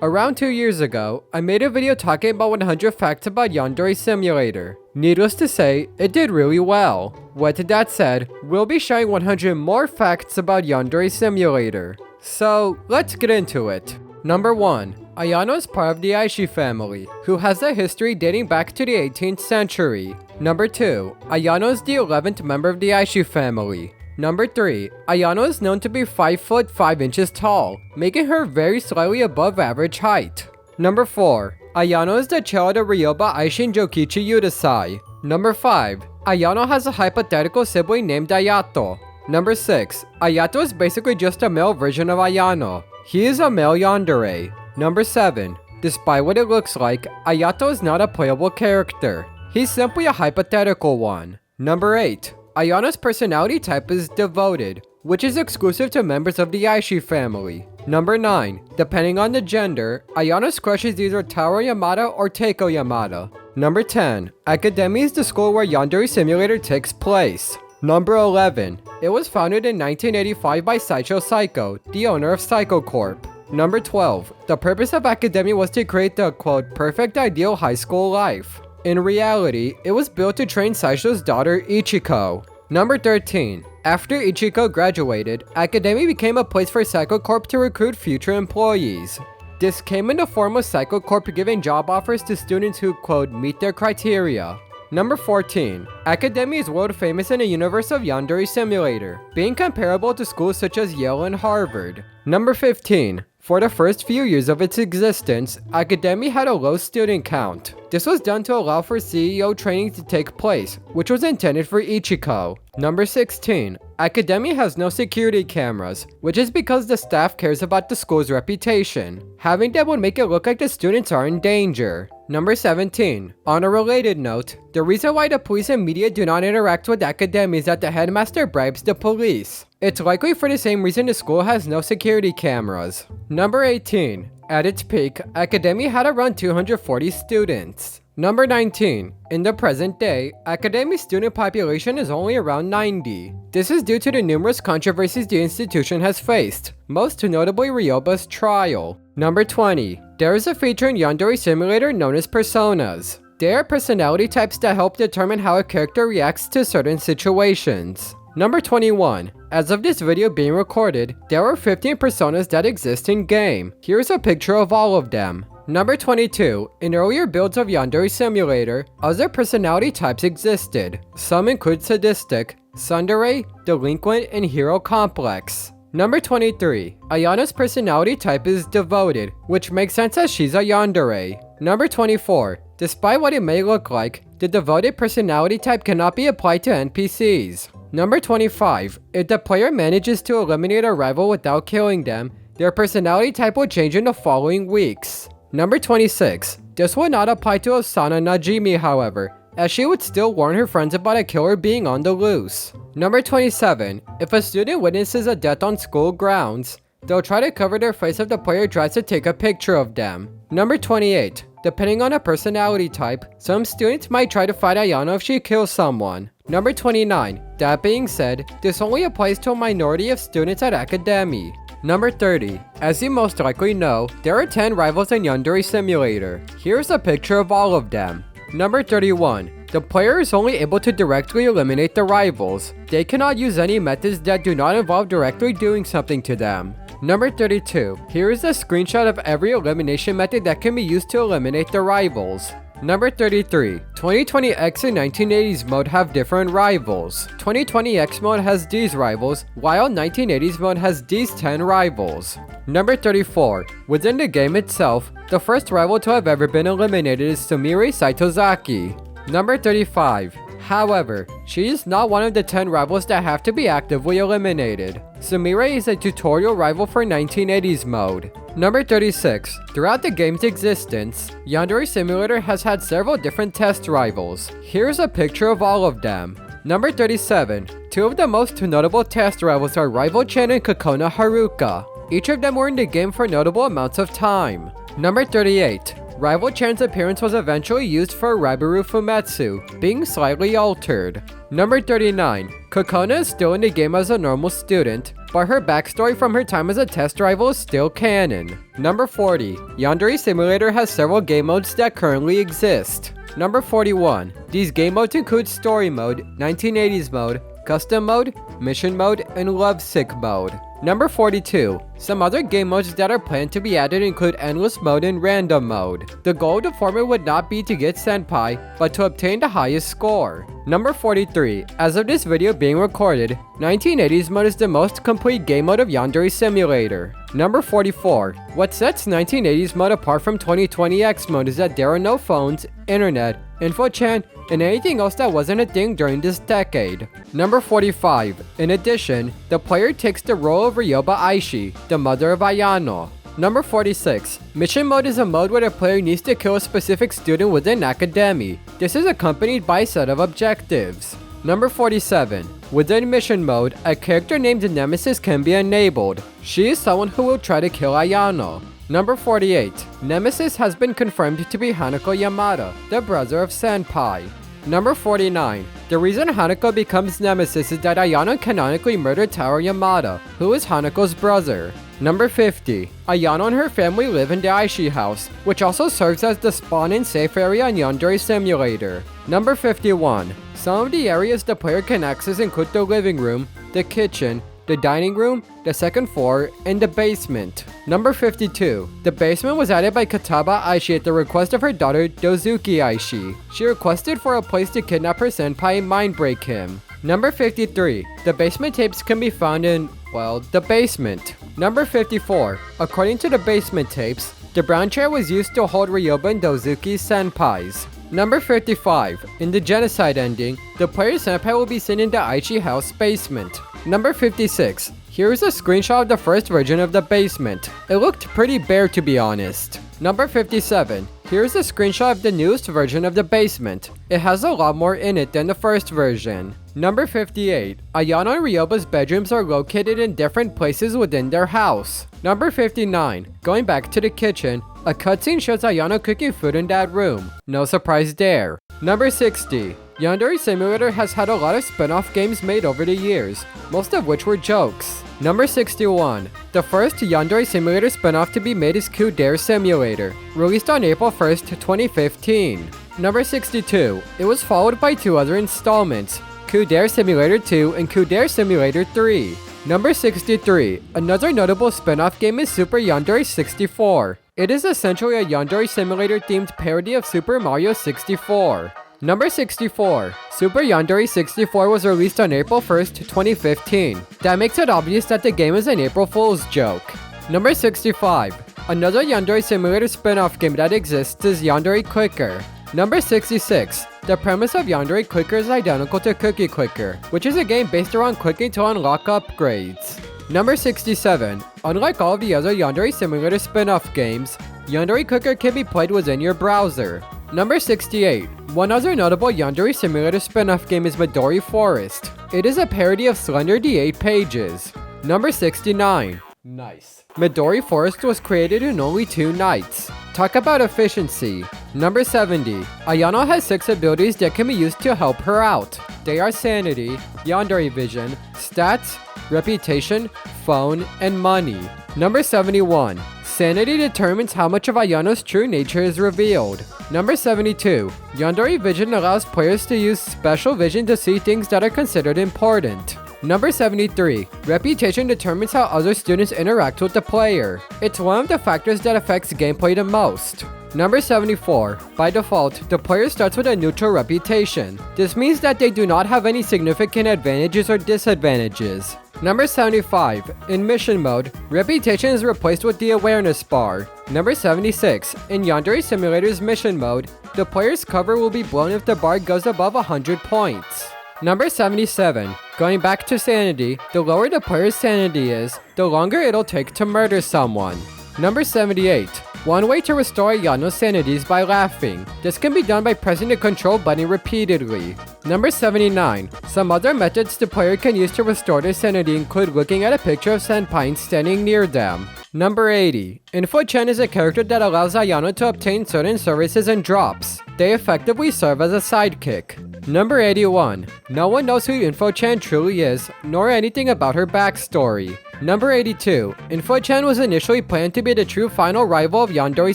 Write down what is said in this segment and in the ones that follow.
Around 2 years ago, I made a video talking about 100 facts about Yandere Simulator. Needless to say, it did really well. With that said, we'll be sharing 100 more facts about Yandere Simulator. So, let's get into it. Number 1. Ayano is part of the Aishi family, who has a history dating back to the 18th century. Number 2. Ayano is the 11th member of the Aishi family. Number 3. Ayano is known to be 5 foot 5 inches tall, making her very slightly above average height. Number 4. Ayano is the child of Ryoba Aishin Jokichi Yudasai. Number 5. Ayano has a hypothetical sibling named Ayato. Number 6. Ayato is basically just a male version of Ayano. He is a male yandere. Number 7. Despite what it looks like, Ayato is not a playable character. He's simply a hypothetical one. Number 8. Ayano's personality type is devoted, which is exclusive to members of the Aishi family. Number 9. Depending on the gender, Ayano's crush is either Taro Yamada or Teiko Yamada. Number 10. Academy is the school where Yandere Simulator takes place. Number 11. It was founded in 1985 by Saicho Saiko, the owner of Saiko Corp. Number 12. The purpose of Academy was to create the, quote, perfect ideal high school life. In reality, it was built to train Saicho's daughter Ichiko. Number 13. After Ichiko graduated, Academy became a place for Saiko Corp to recruit future employees. This came in the form of Saiko Corp giving job offers to students who, quote, meet their criteria. Number 14. Academy is world famous in the universe of Yandere Simulator, being comparable to schools such as Yale and Harvard. Number 15. For the first few years of its existence, Academy had a low student count. This was done to allow for CEO training to take place, which was intended for Ichiko. Number 16. Academy has no security cameras, which is because the staff cares about the school's reputation. Having them would make it look like the students are in danger. Number 17. On a related note, the reason why the police and media do not interact with Academy is that the headmaster bribes the police. It's likely for the same reason the school has no security cameras. Number 18. At its peak, Academy had around 240 students. Number 19. In the present day, Academy's student population is only around 90. This is due to the numerous controversies the institution has faced, most notably Ryoba's trial. Number 20. There is a feature in Yandere Simulator known as personas. They are personality types that help determine how a character reacts to certain situations. Number 21. As of this video being recorded, there are 15 personas that exist in-game. Here's a picture of all of them. Number 22. In earlier builds of Yandere Simulator, other personality types existed. Some include sadistic, tsundere, delinquent, and hero complex. Number 23. Ayano's personality type is devoted, which makes sense as she's a yandere. Number 24. Despite what it may look like, the devoted personality type cannot be applied to NPCs. Number 25. If the player manages to eliminate a rival without killing them, their personality type will change in the following weeks. Number 26. This will not apply to Osana Najimi, however, as she would still warn her friends about a killer being on the loose. Number 27. If a student witnesses a death on school grounds, they'll try to cover their face if the player tries to take a picture of them. Number 28. Depending on a personality type, some students might try to fight Ayano if she kills someone. Number 29. That being said, this only applies to a minority of students at Academy. Number 30. As you most likely know, there are 10 rivals in Yandere Simulator. Here's a picture of all of them. Number 31. The player is only able to directly eliminate the rivals. They cannot use any methods that do not involve directly doing something to them. Number 32. Here is a screenshot of every elimination method that can be used to eliminate the rivals. Number 33. 2020X and 1980s mode have different rivals. 2020X mode has these rivals, while 1980s mode has these 10 rivals. Number 34. Within the game itself, the first rival to have ever been eliminated is Sumire Saitozaki. Number 35. However, she is not one of the 10 rivals that have to be actively eliminated. Sumire is a tutorial rival for 1980s mode. Number 36. Throughout the game's existence, Yandere Simulator has had several different test rivals. Here's a picture of all of them. Number 37. Two of the most notable test rivals are Rival Chan and Kokona Haruka. Each of them were in the game for notable amounts of time. Number 38. Rival Chan's appearance was eventually used for Raiburu Fumetsu, being slightly altered. Number 39. Kokona is still in the game as a normal student, but her backstory from her time as a test rival is still canon. Number 40. Yandere Simulator has several game modes that currently exist. Number 41. These game modes include Story Mode, 1980s Mode, Custom Mode, Mission Mode, and Lovesick Mode. Number 42. Some other game modes that are planned to be added include Endless Mode and Random Mode. The goal of the format would not be to get Senpai, but to obtain the highest score. Number 43. As of this video being recorded, 1980s Mode is the most complete game mode of Yandere Simulator. Number 44. What sets 1980s Mode apart from 2020X Mode is that there are no phones, internet, infochan, and anything else that wasn't a thing during this decade. Number 45. In addition, the player takes the role of Ryoba Aishi, the mother of Ayano. Number 46. Mission Mode is a mode where the player needs to kill a specific student within Academy. This is accompanied by a set of objectives. Number 47. Within Mission Mode, a character named Nemesis can be enabled. She is someone who will try to kill Ayano. Number 48. Nemesis has been confirmed to be Hanako Yamada, the brother of Senpai. Number 49. The reason Hanako becomes Nemesis is that Ayano canonically murdered Taro Yamada, who is Hanako's brother. Number 50. Ayano and her family live in the Aishi house, which also serves as the spawn and safe area in Yandere Simulator. Number 51. Some of the areas the player can access include the living room, the kitchen, the dining room, the second floor, and the basement. Number 52. The basement was added by Kataba Aishi at the request of her daughter Dozuki Aishi. She requested for a place to kidnap her senpai and mind break him. Number 53. The basement tapes can be found in, well, the basement. Number 54. According to the basement tapes, the brown chair was used to hold Ryoba and Dozuki's senpais. Number 55. In the genocide ending, the player's senpai will be seen in the Aichi house basement. Number 56. Here is a screenshot of the first version of the basement. It looked pretty bare to be honest. Number 57. Here is a screenshot of the newest version of the basement. It has a lot more in it than the first version. Number 58. Ayano and Ryoba's bedrooms are located in different places within their house. Number 59. Going back to the kitchen, a cutscene shows Ayano cooking food in that room. No surprise there. Number 60. Yandere Simulator has had a lot of spin-off games made over the years, most of which were jokes. Number 61. The first Yandere Simulator spin-off to be made is Yandere Simulator, released on April 1st, 2015. Number 62. It was followed by two other installments, Yandere Simulator 2 and Yandere Simulator 3. Number 63. Another notable spin-off game is Super Yandere 64. It is essentially a Yandere Simulator themed parody of Super Mario 64. Number 64. Super Yandere 64 was released on April 1st, 2015. That makes it obvious that the game is an April Fool's joke. Number 65. Another Yandere Simulator spin-off game that exists is Yandere Clicker. Number 66. The premise of Yandere Clicker is identical to Cookie Clicker, which is a game based around clicking to unlock upgrades. Number 67. Unlike all of the other Yandere Simulator spin-off games, Yandere Clicker can be played within your browser. Number 68. One other notable Yandere Simulator spin-off game is Midori Forest. It is a parody of Slender the 8 Pages. Number 69. Nice. Midori Forest was created in only 2 nights. Talk about efficiency. Number 70. Ayano has 6 abilities that can be used to help her out. They are Sanity, Yandere Vision, Stats, Reputation, Phone, and Money. Number 71. Sanity determines how much of Ayano's true nature is revealed. Number 72. Yandere Vision allows players to use special vision to see things that are considered important. Number 73. Reputation determines how other students interact with the player. It's one of the factors that affects gameplay the most. Number 74. By default, the player starts with a neutral reputation. This means that they do not have any significant advantages or disadvantages. Number 75. In Mission Mode, Reputation is replaced with the Awareness bar. Number 76. In Yandere Simulator's Mission Mode, the player's cover will be blown if the bar goes above 100 points. Number 77. Going back to Sanity, the lower the player's sanity is, the longer it'll take to murder someone. Number 78. One way to restore Ayano's sanity is by laughing. This can be done by pressing the control button repeatedly. Number 79. Some other methods the player can use to restore their sanity include looking at a picture of senpai standing near them. Number 80. Info-chan is a character that allows Ayano to obtain certain services and drops. They effectively serve as a sidekick. Number 81. No one knows who InfoChan truly is, nor anything about her backstory. Number 82. InfoChan was initially planned to be the true final rival of Yandere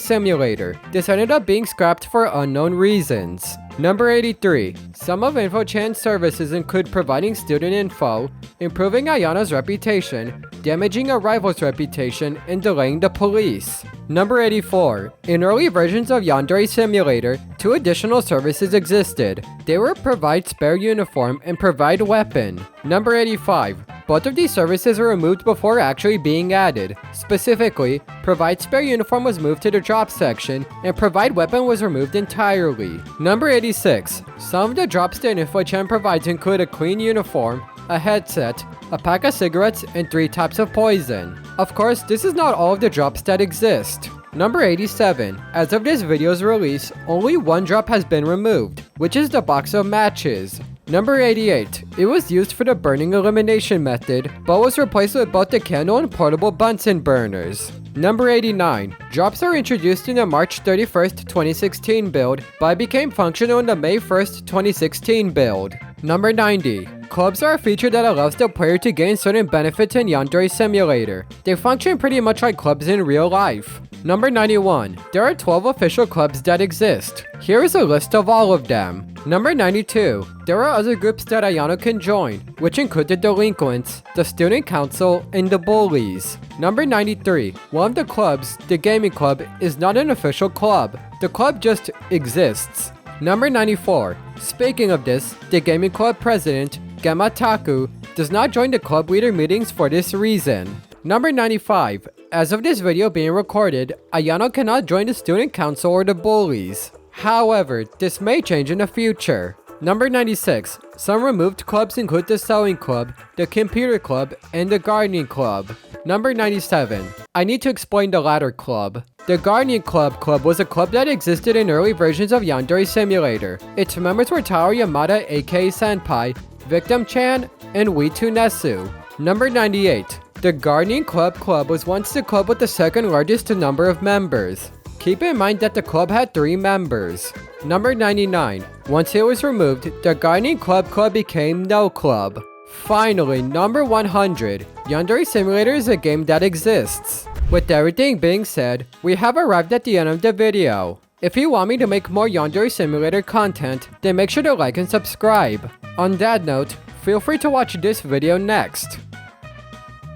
Simulator. This ended up being scrapped for unknown reasons. Number 83. Some of InfoChan's services include providing student info, improving Ayana's reputation, damaging a rival's reputation, and delaying the police. Number 84. In early versions of Yandere Simulator, 2 additional services existed. They were provide spare uniform and provide weapon. Number 85. Both of these services were removed before actually being added. Specifically, provide spare uniform was moved to the drop section, and provide weapon was removed entirely. Number 86. Some of the drops that InfoChan provides include a clean uniform, a headset, a pack of cigarettes, and 3 types of poison. Of course, this is not all of the drops that exist. Number 87. As of this video's release, only 1 drop has been removed, which is the box of matches. Number 88. It was used for the burning elimination method, but was replaced with both the candle and portable Bunsen burners. Number 89. Drops are introduced in the March 31st, 2016 build, but became functional in the May 1st, 2016 build. Number 90. Clubs are a feature that allows the player to gain certain benefits in Yandere Simulator. They function pretty much like clubs in real life. Number 91. There are 12 official clubs that exist. Here is a list of all of them. Number 92. There are other groups that Ayano can join, which include the Delinquents, the Student Council, and the Bullies. Number 93. One of the clubs, the Gaming Club, is not an official club. The club just exists. Number 94. Speaking of this, the Gaming Club president, Gamataku, does not join the club leader meetings for this reason. Number 95. As of this video being recorded, Ayano cannot join the Student Council or the Bullies. However, this may change in the future. Number 96. Some removed clubs include the Sewing Club, the Computer Club, and the Gardening Club. Number 97. I need to explain the latter club. The Gardening Club was a club that existed in early versions of Yandere Simulator. Its members were Taro Yamada aka Senpai, Victim-chan, and Witu Nesu. Number 98. The Gardening Club was once the club with the second largest number of members. Keep in mind that the club had 3 members. Number 99. Once it was removed, the Gardening Club became no club. Finally, number 100. Yandere Simulator is a game that exists. With everything being said, we have arrived at the end of the video. If you want me to make more Yandere Simulator content, then make sure to like and subscribe. On that note, feel free to watch this video next.